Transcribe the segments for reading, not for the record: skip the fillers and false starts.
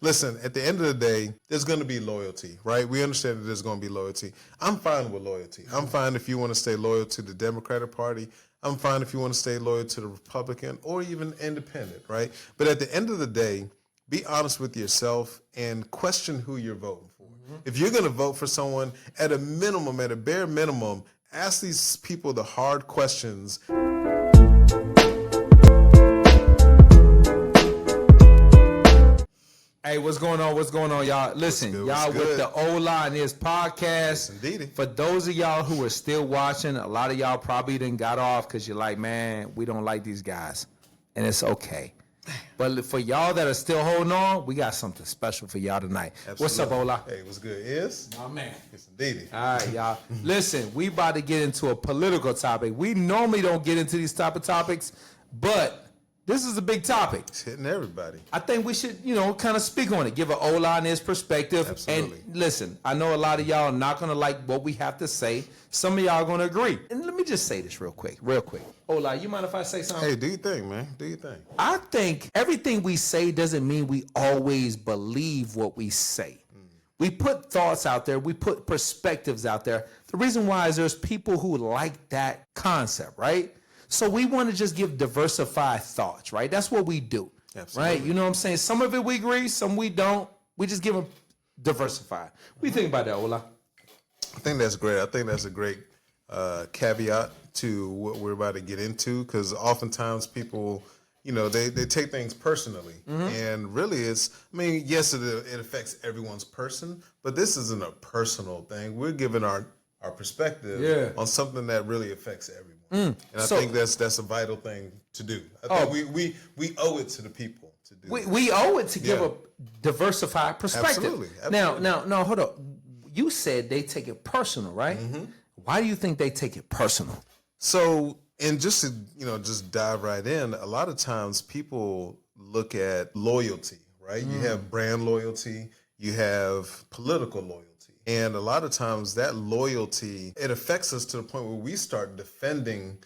Listen, at the end of the day, there's going to be loyalty, right? We understand that there's going to be loyalty. I'm fine with loyalty. I'm fine if you want to stay loyal to the Democratic Party. I'm fine if you want to stay loyal to the Republican or even independent, right? But at the end of the day, be honest with yourself and question who you're voting for. If you're going to vote for someone, at a minimum, at a bare minimum, ask these people the hard questions. Hey, what's going on? What's going on, y'all? Listen, y'all with the Ola and his podcast. Yes, indeed. For those of y'all who are still watching, a lot of y'all probably didn't got off because you're like, man, we don't like these guys. And it's okay. But for y'all that are still holding on, we got something special for y'all tonight. Absolutely. What's up, Ola? Hey, what's good? Is? My man. Yes, indeed. All right, y'all. Listen, we about to get into a political topic. We normally don't get into these type of topics, but this is a big topic. It's hitting everybody. I think we should, kind of speak on it, give an Ola and his perspective. Absolutely. And listen, I know a lot of y'all are not going to like what we have to say. Some of y'all are going to agree. And let me just say this real quick. Ola, you mind if I say something? Hey, do your thing, man. Do your thing. I think everything we say doesn't mean we always believe what we say. We put thoughts out there. We put perspectives out there. The reason why is there's people who like that concept, right? So we want to just give diversified thoughts, right? That's what we do, Absolutely. right? You know what I'm saying? Some of it we agree, some we don't. We just give them diversified. What do you think about that, Ola? I think that's great. I think that's a great caveat to what we're about to get into, because oftentimes people, they take things personally. And really yes, it affects everyone's person, but this isn't a personal thing. We're giving our perspective on something that really affects everyone. And I think that's a vital thing to do. I think we owe it to the people to do. We owe it to give a diversified perspective. Absolutely. Now, hold up. You said they take it personal, right? Why do you think they take it personal? So, and just to just dive right in, a lot of times people look at loyalty, right? You have brand loyalty, you have political loyalty. And a lot of times that loyalty, it affects us to the point where we start defending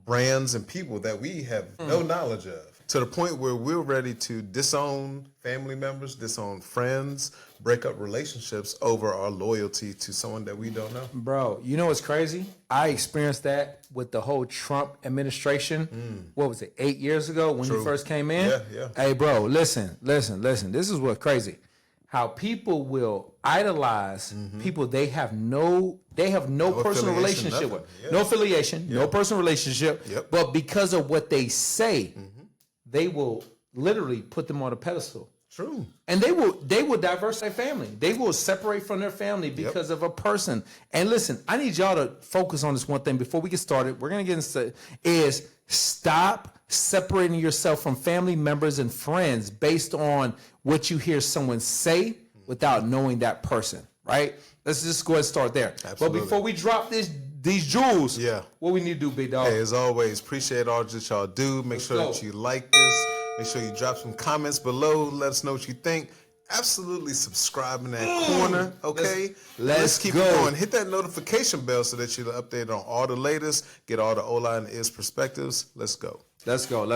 brands and people that we have no knowledge of, to the point where we're ready to disown family members, disown friends, break up relationships over our loyalty to someone that we don't know. Bro, you know what's crazy? I experienced that with the whole Trump administration. What was it, 8 years ago when he first came in? Yeah. Hey, bro, listen. This is what's crazy. How people will idolize people they have no personal relationship with. Yeah. No affiliation, no personal relationship. But because of what they say, they will literally put them on a pedestal. True. And they will diverse their family. They will separate from their family because of a person. And listen, I need y'all to focus on this one thing before we get started. We're going to get into is stop separating yourself from family members and friends based on what you hear someone say without knowing that person, right? Let's just go ahead and start there. Absolutely. But before we drop these jewels, what we need to do, big dog? Hey, as always, appreciate all that y'all do. Make sure that you like this. Make sure you drop some comments below. Let us know what you think. Absolutely subscribe in that corner, okay? Let's keep it going. Hit that notification bell so that you're updated on all the latest. Get all the Ola and Is perspectives. Let's go. Let's go.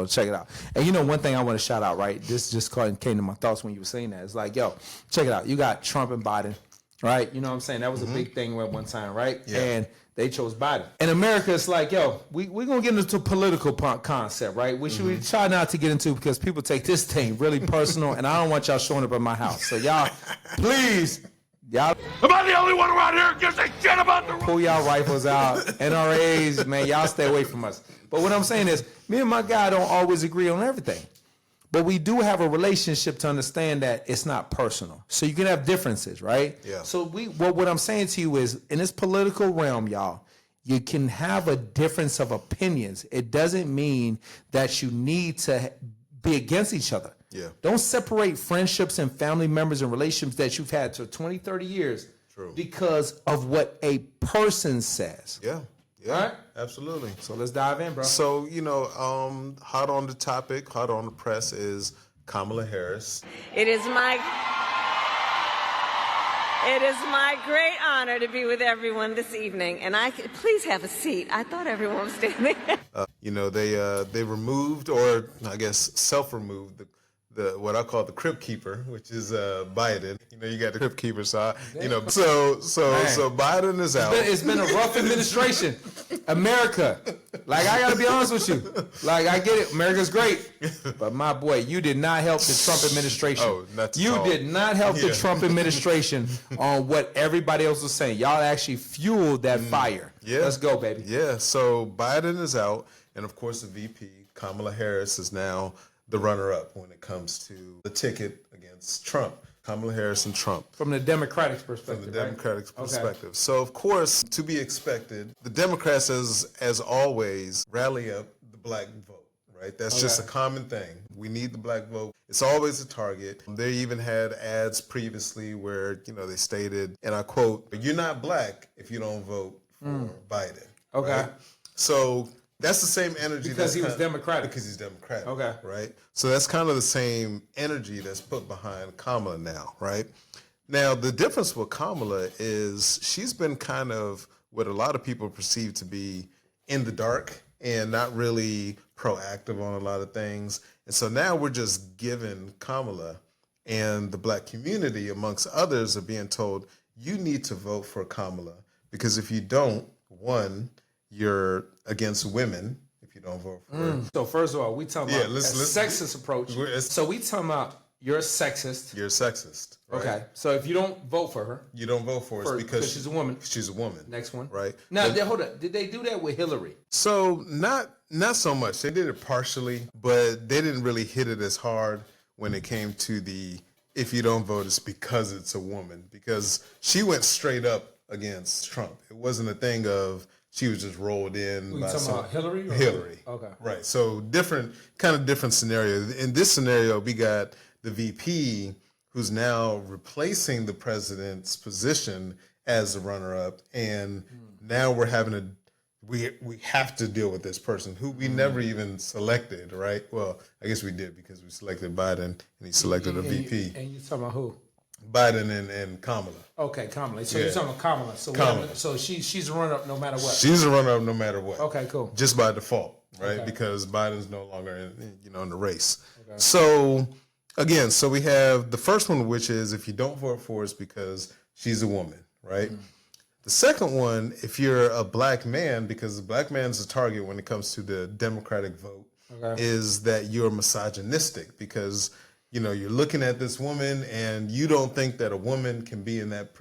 Check it out. And one thing I want to shout out, right? This just came to my thoughts when you were saying that. It's like, yo, check it out. You got Trump and Biden, right? You know what I'm saying? That was a big thing at one time, right? Yeah. And they chose Biden. In America, it's like, yo, we're going to get into a political concept, right? Which we try not to get into because people take this thing really personal, and I don't want y'all showing up at my house. So y'all, please, y'all. Am I the only one around here who gives a shit about the pull y'all rifles out. NRAs, man, y'all stay away from us. But what I'm saying is, me and my guy don't always agree on everything. But we do have a relationship to understand that it's not personal. So you can have differences, right? Yeah. So what I'm saying to you is, in this political realm, y'all, you can have a difference of opinions. It doesn't mean that you need to be against each other. Yeah. Don't separate friendships and family members and relationships that you've had for 20, 30 years because of what a person says. Yeah. Yeah, right? Absolutely. So let's dive in, bro. So, hot on the topic, hot on the press is Kamala Harris. It is my great honor to be with everyone this evening. And please have a seat. I thought everyone was standing. They removed, or I guess self-removed, what I call the crypt keeper, which is Biden. You know, you got the crypt keeper, so so Biden is out. It's been a rough administration. America, like I gotta be honest with you, like I get it, America's great, but my boy, you did not help the Trump administration. Oh, not at you all. did not help the Trump administration on what everybody else was saying. Y'all actually fueled that fire. Yeah. Let's go, baby. Yeah, so Biden is out, and of course the VP, Kamala Harris, is now the runner-up when it comes to the ticket against Trump. Kamala Harris and Trump. From the Democratic perspective. From the Democratic right? perspective. Okay. So, of course, to be expected, the Democrats, as always, rally up the black vote, right? That's just a common thing. We need the black vote. It's always a target. They even had ads previously where, you know, they stated, and I quote, "You're not black if you don't vote for Biden." Okay. Right? So that's the same energy. Because he was Democratic. Because he's Democratic. Okay. Right? So that's kind of the same energy that's put behind Kamala now, right? Now, the difference with Kamala is she's been kind of what a lot of people perceive to be in the dark and not really proactive on a lot of things. And so now we're just giving Kamala and the black community, amongst others, are being told, you need to vote for Kamala because if you don't, one, you're against women if you don't vote for her. So first of all, we talking about a let's sexist approach. So we talking about you're a sexist. You're sexist. Right? Okay. So if you don't vote for her, You don't vote for her because she's a woman. She's a woman. Next one. Right. Now, hold up. Did they do that with Hillary? So not so much. They did it partially, but they didn't really hit it as hard when it came to the if you don't vote, it's because it's a woman. Because she went straight up against Trump. It wasn't a thing of she was just rolled in. You talking about Hillary? Or Hillary. Okay. Right. So different scenario. In this scenario, we got the VP who's now replacing the president's position as the runner-up, and now we're having we have to deal with this person who we never even selected, right? Well, I guess we did because we selected Biden and he selected a VP. And you talking about who? Biden and Kamala. Okay, Kamala. So you're talking about Kamala. So Kamala. So she's a runner-up no matter what. She's a runner-up no matter what. Okay, cool. Just by default, right? Okay. Because Biden's no longer in the race. Okay. So again, so we have the first one, which is if you don't vote for us because she's a woman, right? The second one, if you're a black man, because the black man's a target when it comes to the Democratic vote, is that you're misogynistic because you're looking at this woman and you don't think that a woman can be in that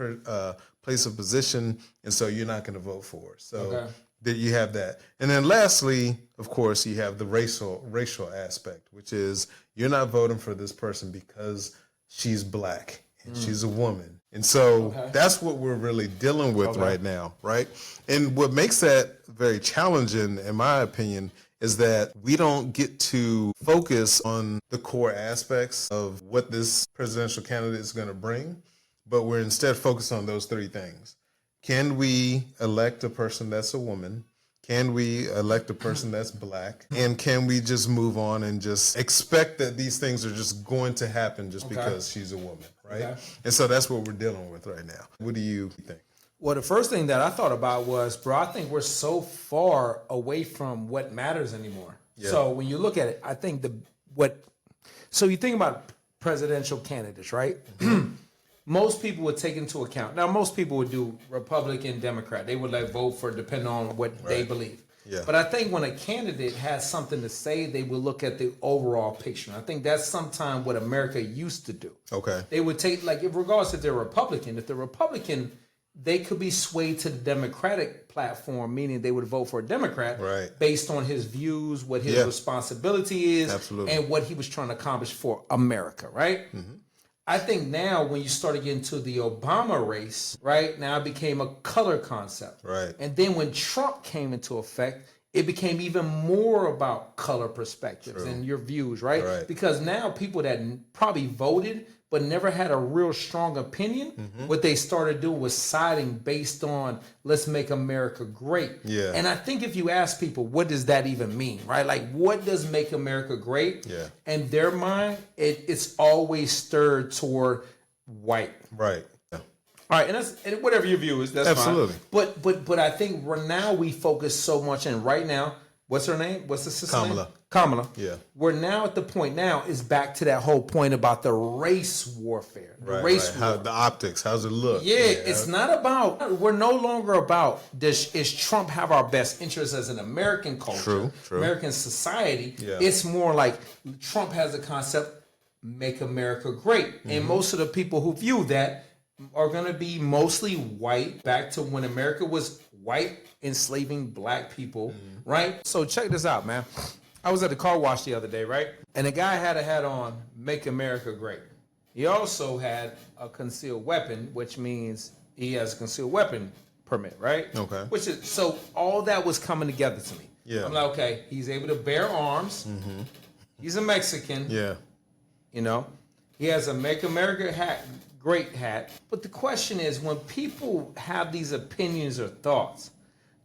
place of position, and so you're not going to vote for her. So that you have that. And then lastly, of course, you have the racial aspect, which is you're not voting for this person because she's black and she's a woman. And so that's what we're really dealing with right now, right? And what makes that very challenging, in my opinion, is that we don't get to focus on the core aspects of what this presidential candidate is going to bring, but we're instead focused on those three things. Can we elect a person that's a woman? Can we elect a person that's black? And can we just move on and just expect that these things are just going to happen just because she's a woman, right? Okay. And so that's what we're dealing with right now. What do you think? Well, the first thing that I thought about was, bro, I think we're so far away from what matters anymore. Yeah. So when you look at it, I think so you think about presidential candidates, right? Most people would take into account. Now, most people would do Republican, Democrat. They would vote for depending on what they believe. Yeah. But I think when a candidate has something to say, they would look at the overall picture. I think that's sometimes what America used to do. Okay. They would take, in regards to they're Republican, if they're Republican, they could be swayed to the Democratic platform, meaning they would vote for a Democrat based on his views, what his responsibility is, and what he was trying to accomplish for America, right? Mm-hmm. I think now when you start getting to the Obama race, right, now it became a color concept. Right. And then when Trump came into effect, it became even more about color perspectives and your views, right? Because now people that probably voted but never had a real strong opinion, what they started doing was siding based on let's make America great. Yeah. And I think if you ask people, what does that even mean, right? What does make America great? Yeah. In their mind, it's always stirred toward white. Right. Yeah. All right, and whatever your view is, that's absolutely fine. But I think now we focus so much, and right now, What's her name? What's the sister name? Kamala. Kamala. Yeah. We're now at the point now is back to that whole point about the race warfare. The race war. How the optics, how's it look? Yeah, it's not about, we're no longer about, is Trump have our best interest as an American culture, True. American society. Yeah. It's more like Trump has a concept, make America great. And most of the people who view that are going to be mostly white, back to when America was white, enslaving black people, right? So check this out, man. I was at the car wash the other day, right? And the guy had a hat on, make America great. He also had a concealed weapon, which means he has a concealed weapon permit, right? Okay. Which is, so all that was coming together to me. Yeah. I'm like, okay, he's able to bear arms. He's a Mexican. Yeah. You know, he has a Make America Great hat. But the question is, when people have these opinions or thoughts,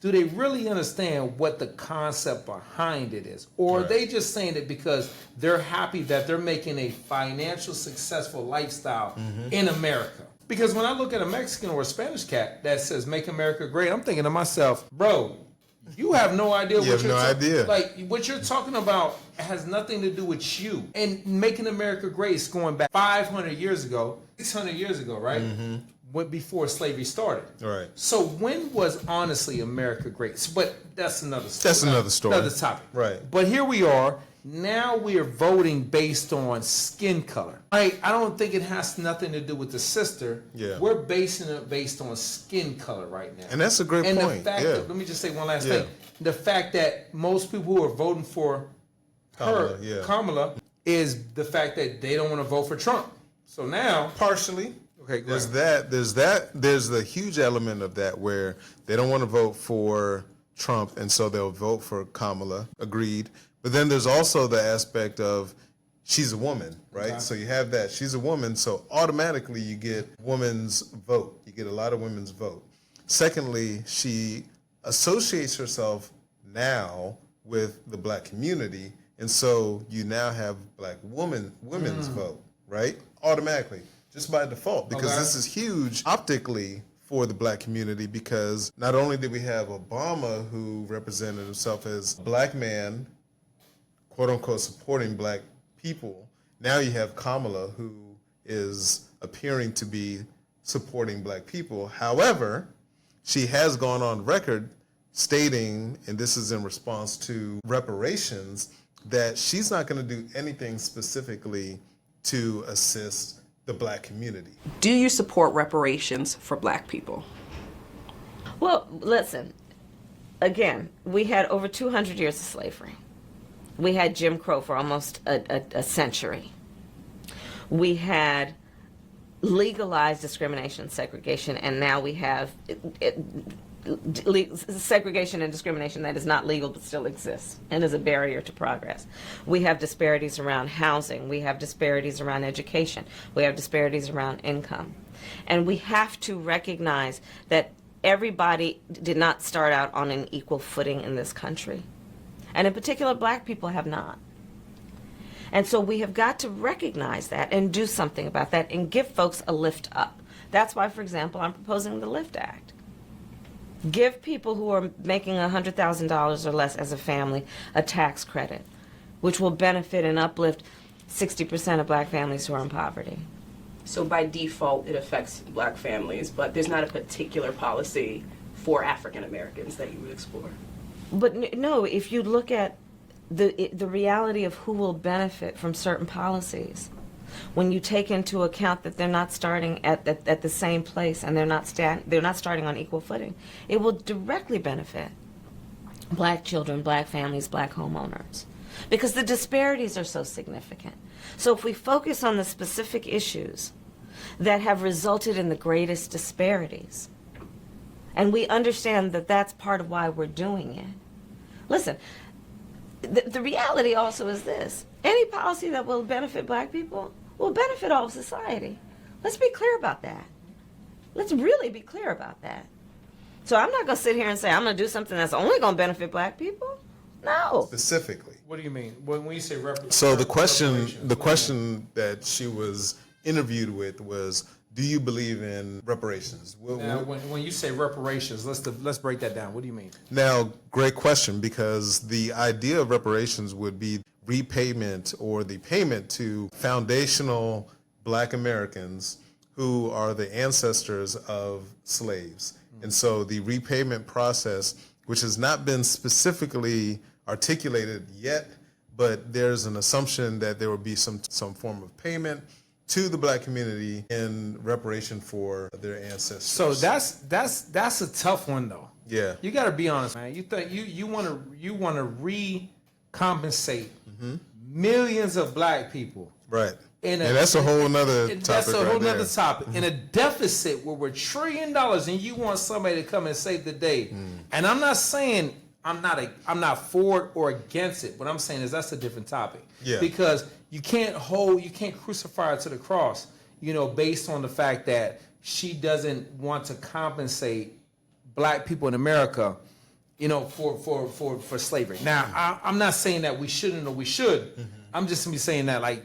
do they really understand what the concept behind it is? Or are they just saying it because they're happy that they're making a financial successful lifestyle in America? Because when I look at a Mexican or a Spanish cat that says Make America Great, I'm thinking to myself, bro, you have no idea what you're idea. Like, what you're talking about has nothing to do with you. And making America great is going back 500 years ago, 600 years ago, right? Went before slavery started. Right. So when was honestly America great? But that's another story. That's another story. Another topic. Right. But here we are. Now we are voting based on skin color. I don't think it has nothing to do with the sister. Yeah. We're basing it based on skin color right now. And that's a great and point. The fact that, let me just say one last thing. The fact that most people who are voting for Kamala, is the fact that they don't want to vote for Trump. So now, partially. Okay, there's the huge element of that where they don't want to vote for Trump, and so they'll vote for Kamala. Agreed. But then there's also the aspect of she's a woman, right? Okay. So you have that. She's a woman, so automatically you get women's vote. You get a lot of women's vote. Secondly, she associates herself now with the black community, and so you now have black women's vote, right? Automatically, just by default, because this is huge optically for the black community, because not only did we have Obama, who represented himself as a black man, quote unquote, supporting black people, now you have Kamala, who is appearing to be supporting black people. However, she has gone on record stating, and this is in response to reparations, that she's not going to do anything specifically to assist the black community. Do you support reparations for black people? Well, listen, again, we had over 200 years of slavery. We had Jim Crow for almost a century. We had legalized discrimination, segregation, and now we have segregation and discrimination that is not legal but still exists and is a barrier to progress. We have disparities around housing. We have disparities around education. We have disparities around income. And we have to recognize that everybody did not start out on an equal footing in this country. And in particular, black people have not. And so we have got to recognize that and do something about that and give folks a lift up. That's why, for example, I'm proposing the LIFT Act. Give people who are making $100,000 or less as a family a tax credit, which will benefit and uplift 60% of black families who are in poverty. So by default, it affects black families, but there's not a particular policy for African Americans that you would explore. But no, if you look at the reality of who will benefit from certain policies, when you take into account that they're not starting at the same place and they're not starting on equal footing, it will directly benefit black children, black families, black homeowners, because the disparities are so significant. So if we focus on the specific issues that have resulted in the greatest disparities, and we understand that that's part of why we're doing it. Listen, the reality also is this: any policy that will benefit black people will benefit all of society. Let's be clear about that. Let's really be clear about that. So I'm not going to sit here and say I'm going to do something that's only going to benefit black people. No. Specifically. What do you mean? When you say so the question that she was interviewed with was, do you believe in reparations? Now, when you say reparations, let's break that down. What do you mean? Now, great question, because the idea of reparations would be repayment or the payment to foundational Black Americans who are the ancestors of slaves. And so the repayment process, which has not been specifically articulated yet, but there's an assumption that there will be some form of payment to the Black community in reparation for their ancestors. So that's a tough one though. Yeah. You got to be honest, man. You think you want to recompensate millions of Black people, Right. And that's a whole nother topic. That's a whole right nother topic. In a deficit where we're $1 trillion, and you want somebody to come and save the day. And I'm not saying I'm not for it or against it. What I'm saying is that's a different topic. Yeah. Because you can't crucify her to the cross, based on the fact that she doesn't want to compensate Black people in America, for slavery. Now, I'm not saying that we shouldn't or we should. I'm just gonna be saying that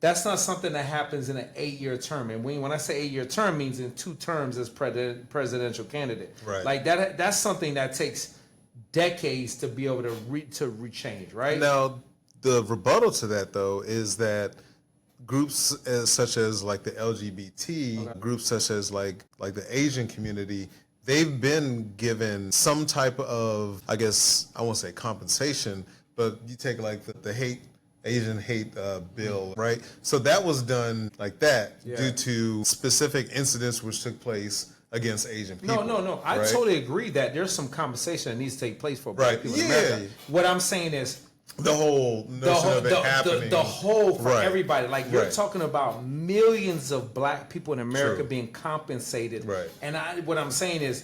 that's not something that happens in an 8-year term. And when I say 8-year term, means in 2 terms as presidential candidate. Right. That's something that takes decades to be able to rechange, right? Now, the rebuttal to that, though, is that groups such as like the LGBT, groups such as like the Asian community, they've been given some type of, I guess, I won't say compensation, but you take like the Asian hate bill, right? So that was done like that due to specific incidents which took place against Asian people. No. I totally agree that there's some compensation that needs to take place for Black people in Yeah. America. What I'm saying is the whole notion of it happening. The whole for Right. everybody. Like you're Right. talking about millions of Black people in America True. being compensated. Right. And what I'm saying is,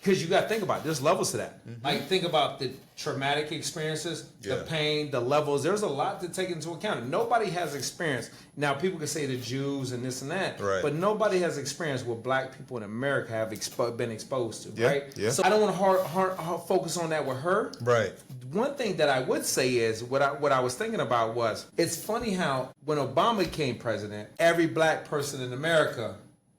because you got to think about it, there's levels to that. Like think about the traumatic experiences, the Yeah. pain, the levels. There's a lot to take into account. Nobody has experience. Now people can say the Jews and this and that, Right. but nobody has experience what Black people in America have been exposed to, Yeah, right? yeah. So I don't want to hard focus on that with her. Right. One thing that I would say is what I was thinking about was it's funny how when Obama became president, every Black person in America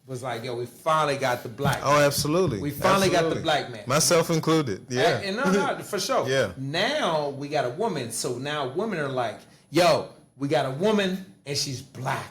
was like, yo, we finally got the Black Oh, man. absolutely. We finally got the Absolutely. Black man. Myself included. Yeah. And no, for sure. Yeah. Now we got a woman, so now women are like, yo, we got a woman and she's Black.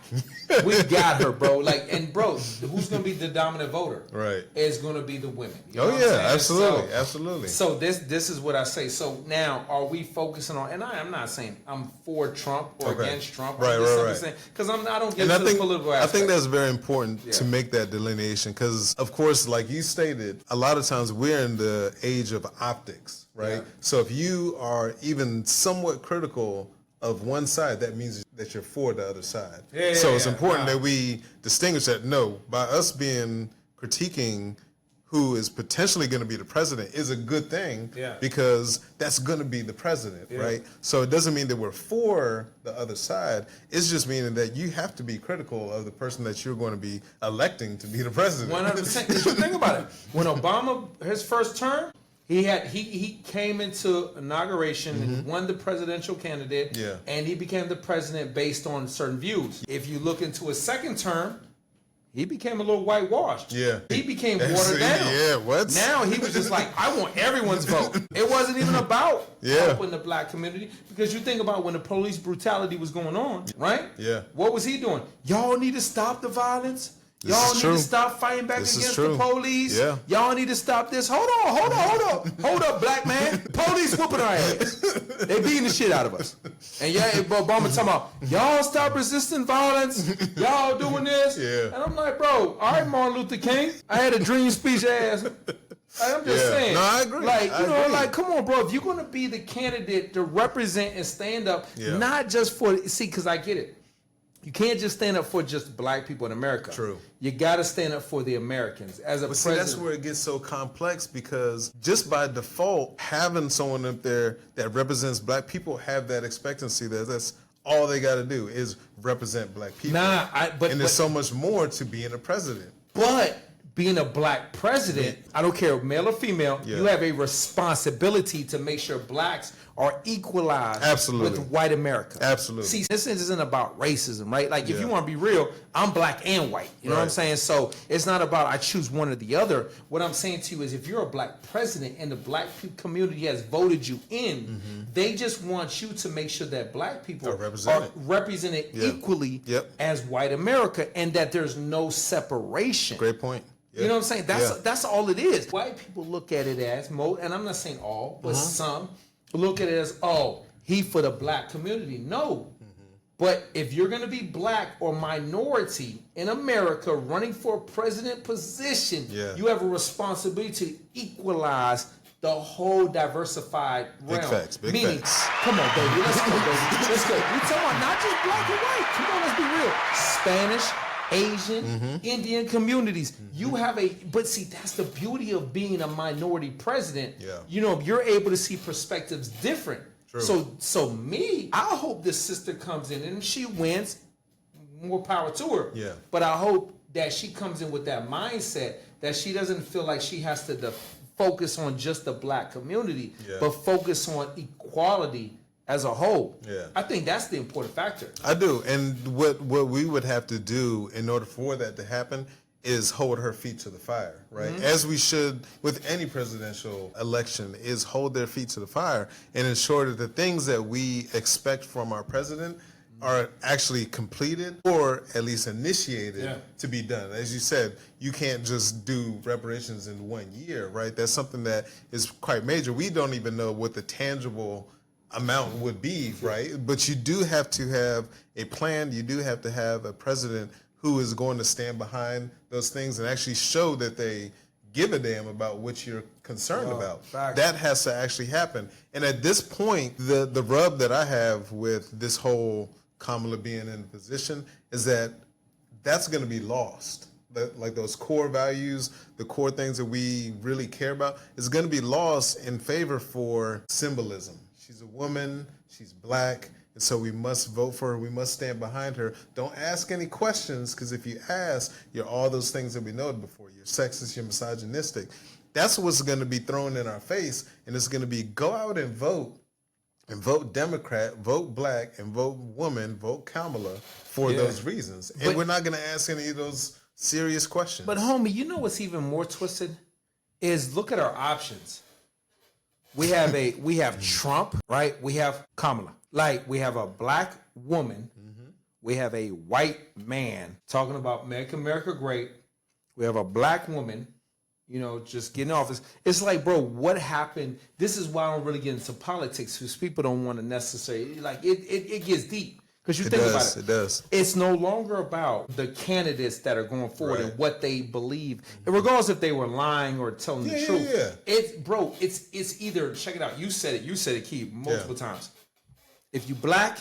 We got her, bro. Who's gonna be the dominant voter? Right. It's gonna be the women. You know Oh, what I'm yeah, saying? absolutely. Absolutely. So this is what I say. So now, are we focusing on? And I'm not saying I'm for Trump or Okay. against Trump. Right, I'm just right, simply right. saying because I don't get And into the political I aspect. think that's very important to Yeah. make that delineation because, of course, like you stated, a lot of times we're in the age of optics, right? Yeah. So if you are even somewhat critical of one side, that means that you're for the other side. Yeah, so yeah, it's yeah. important Wow. that we distinguish that. No, by us being critiquing who is potentially going to be the president is a good thing Yeah. because that's going to be the president, Yeah. right? So it doesn't mean that we're for the other side. It's just meaning that you have to be critical of the person that you're going to be electing to be the president. 100%. Because you think about it, when Obama his first term, he came into inauguration and won the presidential candidate, Yeah. and he became the president based on certain views. If you look into his second term, he became a little whitewashed. Yeah. He became That's- watered down. yeah, what? Now he was just like, I want everyone's vote. It wasn't even about Yeah. helping the Black community. Because you think about when the police brutality was going on, right? Yeah. What was he doing? Y'all need to stop the violence. This Y'all is need true. to stop fighting back This is against true. the police. Yeah. Y'all need to stop this. Hold up, Black man. Police whooping our ass. They beating the shit out of us. And Obama talking about, y'all stop resisting violence. Y'all doing this. Yeah. And I'm like, bro, all right, Martin Luther King. I had a dream speech ass. I'm just Yeah. saying. No, I agree. Like, I agree. like, come on, bro. If you're going to be the candidate to represent and stand up, Yeah. not just for, because I get it. You can't just stand up for just Black people in America. True. You got to stand up for the Americans. As a But see, president. that's where it gets so complex because just by default, having someone up there that represents Black people have that expectancy that that's all they got to do is represent Black people. And there's so much more to being a president. But being a Black president, I don't care, male or female, Yeah. you have a responsibility to make sure Blacks or equalize Absolutely. with white America. Absolutely. See, this isn't about racism, right? Like, if you want to be real, I'm black and white. You know what I'm saying? So it's not about I choose one or the other. What I'm saying to you is, if you're a black president and the black community has voted you in, they just want you to make sure that black people are represented equally as white America, and that there's no separation. Great point. You know what I'm saying? That's all it is. White people look at it as, and I'm not saying all, but some look at it as, oh, he for the black community. No. But if you're going to be black or minority in America running for a president position, you have a responsibility to equalize the whole diversified realm. Big facts. Big Meaning, facts. come on, baby, let's go, baby. Let's go. We're talking about not just black and white. Come on, let's be real. Spanish, Asian, Indian communities. You have but see, that's the beauty of being a minority president. You know, you're able to see perspectives different. True. So me, I hope this sister comes in, and if she wins, more power to her. But I hope that she comes in with that mindset that she doesn't feel like she has to focus on just the black community, but focus on equality as a whole. I think that's the important factor. I do. And what we would have to do in order for that to happen is hold her feet to the fire, right? As we should with any presidential election, is hold their feet to the fire and ensure that the things that we expect from our president are actually completed or at least initiated to be done. As you said, you can't just do reparations in 1 year, right? That's something that is quite major. We don't even know what the tangible amount would be, right? But you do have to have a plan. You do have to have a president who is going to stand behind those things and actually show that they give a damn about what you're concerned about. That has to actually happen. And at this point, the rub that I have with this whole Kamala being in position is that that's going to be lost. Like those core values, the core things that we really care about, is going to be lost in favor for symbolism. She's a woman, she's black, and so we must vote for her, we must stand behind her. Don't ask any questions, because if you ask, you're all those things that we noted before. You're sexist, you're misogynistic. That's what's going to be thrown in our face, and it's going to be go out and vote Democrat, vote black, and vote woman, vote Kamala for those reasons. And we're not going to ask any of those serious questions. But homie, you know what's even more twisted? Is look at our options. We have Trump, right? We have Kamala. Like, we have a black woman. We have a white man talking about make America great. We have a black woman, you know, just getting office. It's like, bro, what happened? This is why I don't really get into politics, because people don't want to necessarily, like, it gets deep. Because you think about it. It does. It's no longer about the candidates that are going forward and what they believe, and regardless if they were lying or telling the truth. It's either, check it out. You said it, Key, multiple times. If you black,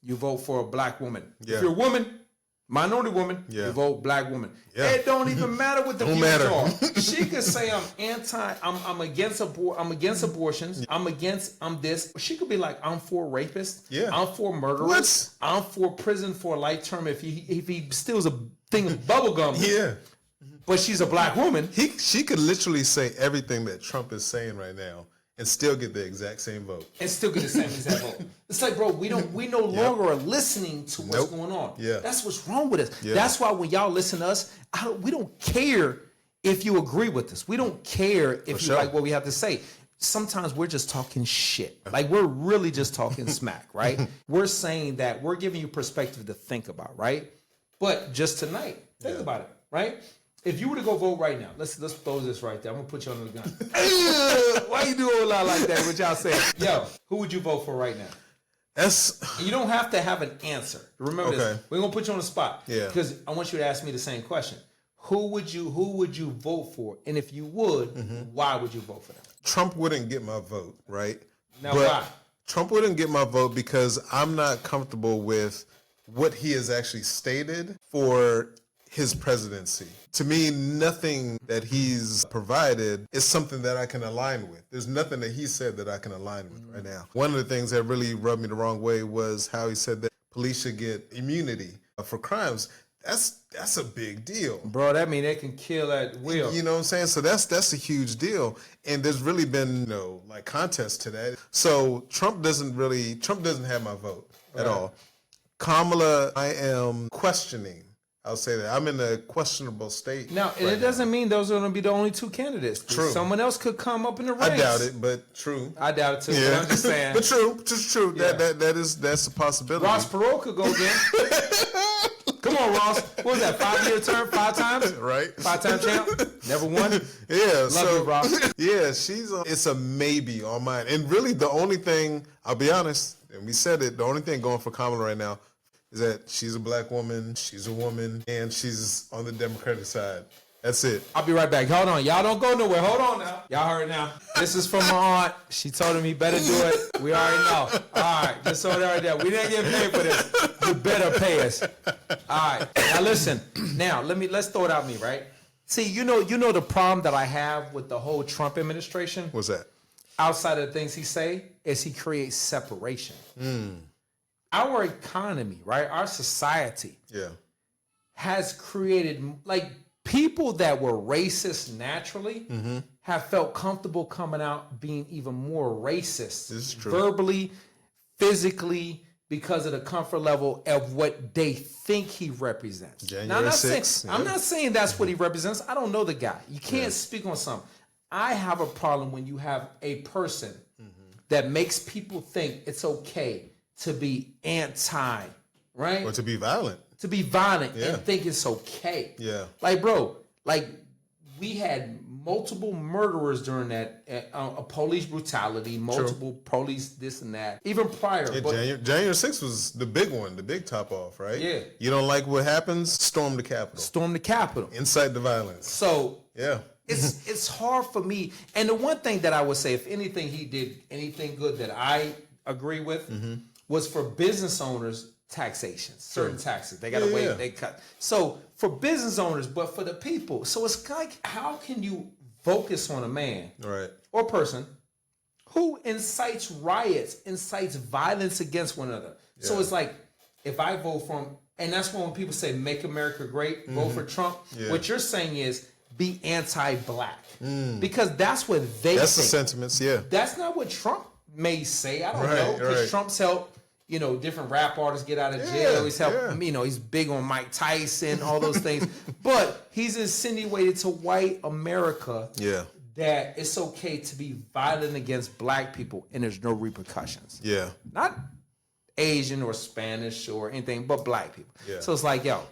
you vote for a black woman. If you're a woman, minority woman, you vote black woman. It don't even matter what the views are. She could say I'm against abortions. I'm this. She could be like, I'm for rapists. I'm for murderers. I'm for prison for a life term if he steals a thing of bubble gum. But she's a black woman. She could literally say everything that Trump is saying right now and still get the exact same vote. It's like, bro, we no longer are listening to what's going on. That's what's wrong with us. That's why when y'all listen to us, we don't care if you agree with us. We don't care if you like what we have to say. Sometimes we're just talking shit. Like, we're really just talking smack, right? We're saying that we're giving you perspective to think about, right? But just tonight, think about it, right? If you were to go vote right now, let's throw this right there. I'm gonna put you under the gun. Why you do a lot like that? What y'all saying? Yo, who would you vote for right now? You don't have to have an answer. Remember this. We're gonna put you on the spot. Because I want you to ask me the same question. Who would you vote for? And if you would, why would you vote for them? Trump wouldn't get my vote, right? Now why? Trump wouldn't get my vote because I'm not comfortable with what he has actually stated for his presidency. To me, nothing that he's provided is something that I can align with. There's nothing that he said that I can align with right now. One of the things that really rubbed me the wrong way was how he said that police should get immunity for crimes. that's a big deal. Bro, that mean they can kill at will. You know what I'm saying? So that's a huge deal. And there's really been like contest to that. So Trump doesn't have my vote at all. Kamala, I am questioning. I'll say that. I'm in a questionable state. Now, and it doesn't mean those are going to be the only two candidates. True. Someone else could come up in the ranks. I doubt it, but true. I doubt it too. Yeah. But I'm just saying. But true. Just true. Yeah. That's a possibility. Ross Perot could go again. Come on, Ross. What was that? 5-year term? 5 times? Right. 5-time champ? Never won? Yeah. Love you, Ross. Yeah, it's a maybe on mine. And really the only thing, I'll be honest, and we said it, the only thing going for Kamala right now is that she's a black woman, she's a woman, and she's on the Democratic side. That's it. I'll be right back. Hold on. Y'all don't go nowhere. Hold on now. Y'all heard now. This is from my aunt. She told him he better do it. We already know. All right. Just so that right there. We didn't get paid for this. You better pay us. All right. Now listen. Now let's throw it out me, right? See, you know the problem that I have with the whole Trump administration? What's that? Outside of the things he say, is he creates separation. Our economy, right? Our society has created, like, people that were racist naturally have felt comfortable coming out being even more racist. This is true. Verbally, physically, because of the comfort level of what they think he represents. January Now, 6th, I'm not saying that's what he represents. I don't know the guy. You can't speak on something. I have a problem when you have a person that makes people think it's okay to be anti, right? Or to be violent. To be violent and think it's okay. Yeah. Like, bro, like, we had multiple murderers during that, police brutality, multiple police this and that, even prior. Yeah, but January 6th was the big one, the big top off, right? Yeah. You don't like what happens? Storm the Capitol. storm the Capitol. Incite the violence. So Yeah. it's hard for me. And the one thing that I would say, if anything he did anything good that I agree with, was for business owners, taxation, certain taxes. They got to wait, they cut. So for business owners, but for the people. So it's like, how can you focus on a man or person who incites riots, incites violence against one another? So it's like, if I vote for him, and that's when people say, make America great, vote for Trump. What you're saying is, be anti-black. Because that's what they That's think. the sentiments, yeah. That's not what Trump may say. I don't know. Because Trump's helped, different rap artists get out of jail. He's helped, he's big on Mike Tyson, all those things. But he's insinuated to white America that it's okay to be violent against black people and there's no repercussions. Yeah. Not Asian or Spanish or anything, but black people. Yeah. So it's like, yo,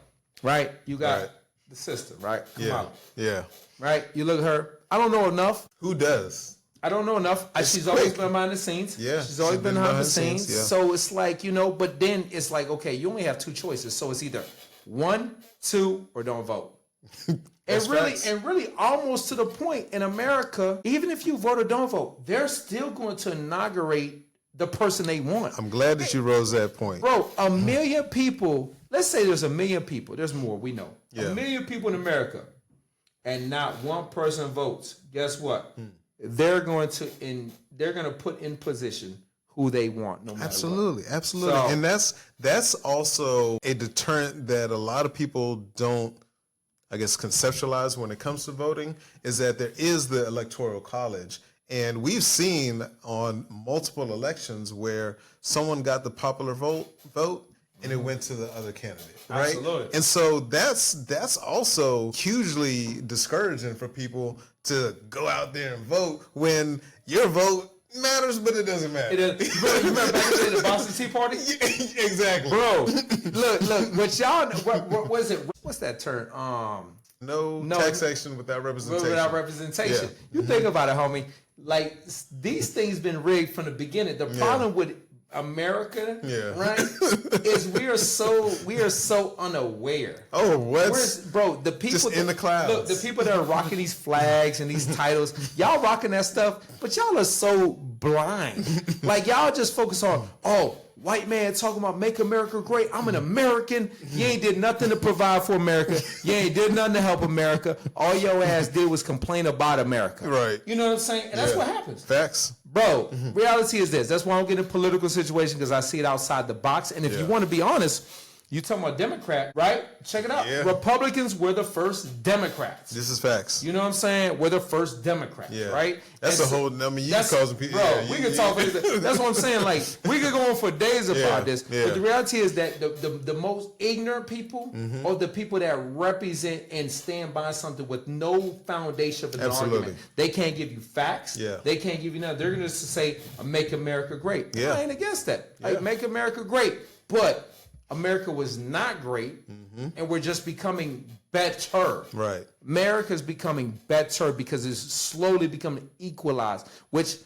right? You got the sister, right? Kamala, Yeah. right? You look at her. I don't know enough. Who does? I don't know enough. She's always been behind the scenes. Yeah, She's always been behind the scenes. yeah. So it's like, but then it's like, okay, you only have 2 choices. So it's either 1, 2, or don't vote. And really almost to the point in America, even if you vote or don't vote, they're still going to inaugurate the person they want. I'm glad that you rose that point. Bro, 1 million people, let's say there's 1 million people. There's more, we know. Yeah. 1 million people in America, and not one person votes. Guess what? They're going to put in position who they want, no matter Absolutely. what. So, and that's also a deterrent that a lot of people don't, I guess, conceptualize when it comes to voting, is that there is the Electoral College. And we've seen on multiple elections where someone got the popular vote and it went to the other candidate, right? Absolutely. And so that's also hugely discouraging for people to go out there and vote when your vote matters, but it doesn't matter. Bro, you remember back in the Boston Tea Party? Exactly. Bro, look, what y'all, what is it? What's that term? No taxation without representation. Without representation. Yeah. You think about it, homie. Like, these things been rigged from the beginning. The problem with America, right, is we are so unaware. Oh, what? Bro, the people just in the clouds. Look, the people that are rocking these flags and these titles, y'all rocking that stuff, but y'all are so blind. Like, y'all just focus on, white man talking about make America great. I'm an American. You ain't did nothing to provide for America. You ain't did nothing to help America. All your ass did was complain about America. Right. You know what I'm saying? And that's what happens. Facts. Bro, reality is this. That's why I don't get in a political situation, because I see it outside the box. And if you want to be honest, You talking about Democrat, right? Check it out. Yeah. Republicans were the first Democrats. This is facts. You know what I'm saying? We're the first Democrats, Yeah. right? That's And a whole. I mean, you that's- causing people. Bro, yeah, we can talk. That's what I'm saying. Like, we could go on for days about Yeah, this. yeah. But the reality is that the most ignorant people Mm-hmm. are the people that represent and stand by something with no foundation for the Absolutely. argument. They can't give you facts. Yeah. They can't give you nothing. They're going to say, make America great. Yeah. I ain't against that. Yeah. Like, make America great. But America was not great, and we're just becoming better. Right. America's becoming better because it's slowly becoming equalized, which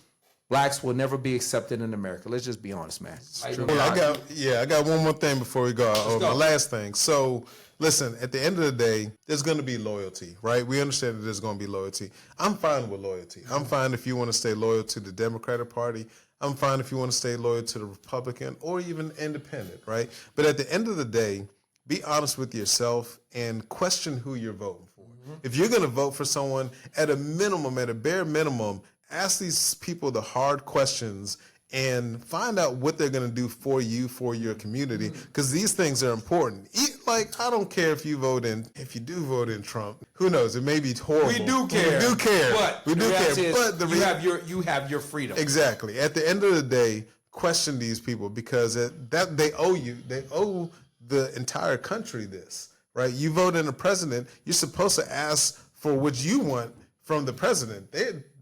blacks will never be accepted in America. Let's just be honest, man. Well, I got one more thing before we go. go. My last thing. So, listen, at the end of the day, there's going to be loyalty, right? We understand that there's going to be loyalty. I'm fine with loyalty. I'm fine if you want to stay loyal to the Democratic Party. I'm fine if you want to stay loyal to the Republican or even independent, right? But at the end of the day, be honest with yourself and question who you're voting for. If you're going to vote for someone, at a minimum, at a bare minimum, ask these people the hard questions and find out what they're going to do for you, for your community, because these things are important. Like, I don't care if you do vote in Trump, who knows? It may be horrible. We do care. We do care. But we the do reality care. is But you have your freedom. Exactly. At the end of the day, question these people because that they owe you. They owe the entire country this, right? You vote in a president, you're supposed to ask for what you want from the president.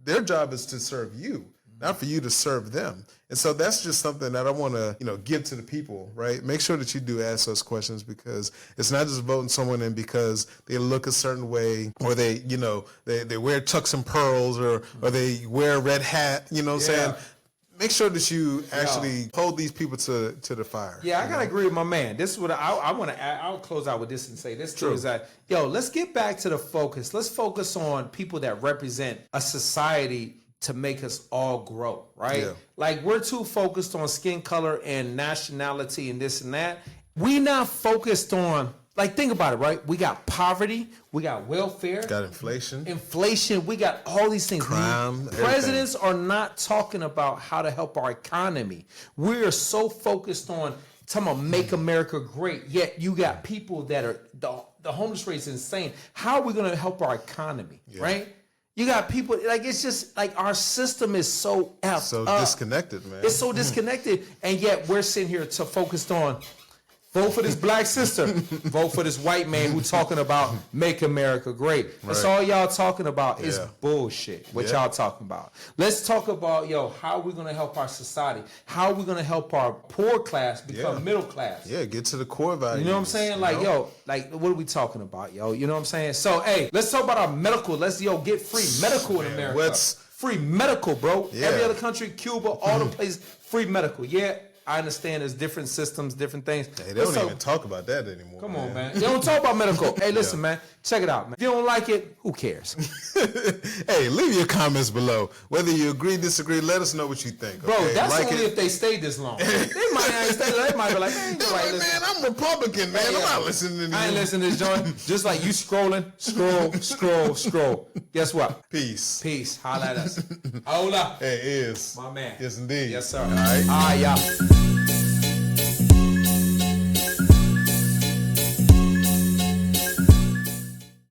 Their job is to serve you, not for you to serve them. And so that's just something that I want to, give to the people, right? Make sure that you do ask those questions because it's not just voting someone in because they look a certain way or they wear tucks and pearls or they wear a red hat, you know what I'm saying? Make sure that you actually hold these people to the fire. Yeah, I gotta agree with my man. This is what I want to add. I'll close out with this and say this too is that let's get back to the focus. Let's focus on people that represent a society to make us all grow, right? Yeah. Like we're too focused on skin color and nationality and this and that. We not focused on, like, think about it, right? We got poverty, we got welfare, Got inflation. we got all these things. Crime, Presidents are not talking about how to help our economy. We are so focused on talking about make America great, yet you got people that are, the homeless rate is insane. How are we going to help our economy, right? You got people, like, it's just, like, our system is so effed up. Disconnected, man. It's so disconnected, and yet we're sitting here focused on vote for this black sister, vote for this white man who's talking about make America great. That's all y'all talking about is bullshit, what y'all talking about. Let's talk about, how are we going to help our society? How are we going to help our poor class become middle class? Yeah, get to the core values. You know what I'm saying? Like, what are we talking about, yo? You know what I'm saying? So, hey, let's talk about our medical. Let's, get free medical in America. Free medical, bro. Yeah. Every other country, Cuba, all the places, free medical. Yeah, I understand there's different systems, different things. Hey, they don't even talk about that anymore. Come on, man. They don't talk about medical. Hey, listen, man. Check it out, man. If you don't like it, who cares? Hey, leave your comments below. Whether you agree, disagree, let us know what you think. Bro, okay? that's like only if they stayed this long. They might not stay. They might be like, hey, They're like, man, I'm Republican, man. I'm not listening to I ain't you. listening to this joint. Just like you scroll. Guess what? Peace. Holla at us. Hola. Hey, it is. My man. Yes, indeed. Yes, sir. All right. All right, y'all.